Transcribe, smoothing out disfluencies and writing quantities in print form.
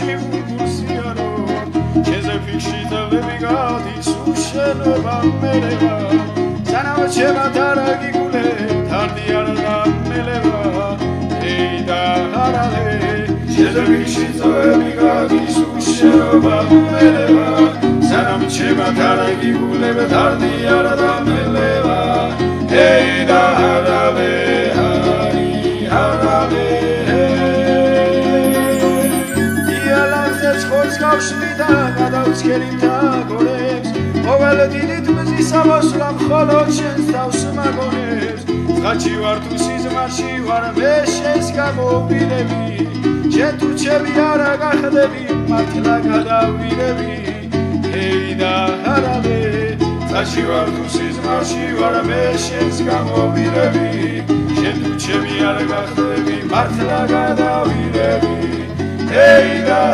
სახლში ურგულსიარო ჩემზე ფიქში წელები გადის უშენობა მელება სანამ ჩემად არ აგიგულე თარდი არ დამელება ეი და არალე ჩემზე ფიქში წელები გადის უშენობა მელება სანამ ჩემად არ აგიგულე თარდი არ დამელება ეი და არალე გავშლიდა გადავცქერი თაგორებს ყოველ დიდით მზის ამოსვლამ მხოლოდ შენს თავს მაგონებს ხაჩი ვარ თუ სიზმარში ვარ მე შენს გამოვიდები შენ თუ ჩემი არა გახდები მართლა გადავიდები ეი და არალე ხაჩი ვარ თუ სიზმარში ვარ მე შენს გამოვიდები შენ თუ ჩემი არა გახდები მართლა გადავიდები ეი და